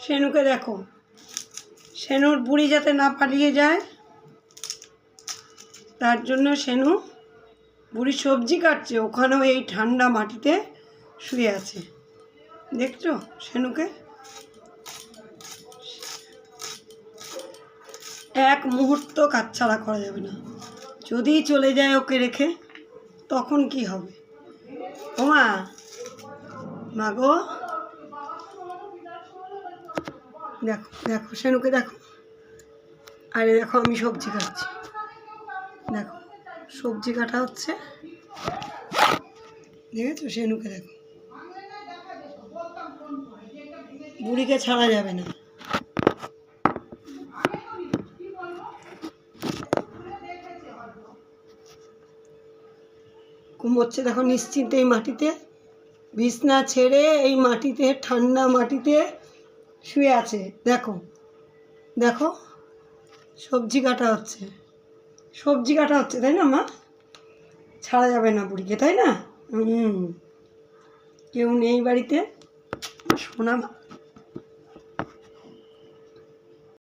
সেনুকে দেখো, সেনুর বুড়ি যাতে না পালিয়ে যায় তার জন্য সেনু বুড়ি সবজি কাটছে, ওখানেও এই ঠান্ডা মাটিতে শুয়ে আছে। দেখছো সেনুকে? এক মুহূর্ত কাজ ছাড়া করা যাবে না। যদি চলে যায় ওকে রেখে, তখন কি হবে? ওমা, মাগো, দেখো দেখো সেনুকে দেখো। আরে দেখো আমি সবজি কাটছি, দেখো সবজি কাটা হচ্ছে, দেখেছো? সেনুকে দেখো, বুড়িকে ছাড়া যাবে না। ঘুমোচ্ছে দেখো নিশ্চিন্তে এই মাটিতে, বিছনা ছেড়ে এই মাটিতে, ঠান্ডা মাটিতে শুয়ে আছে। দেখো দেখো, সবজি কাটা হচ্ছে, সবজি কাটা হচ্ছে, তাই না মা? ছাড়া যাবে না বুড়িকে, তাই না? কেউ নেই বাড়িতে, সোনা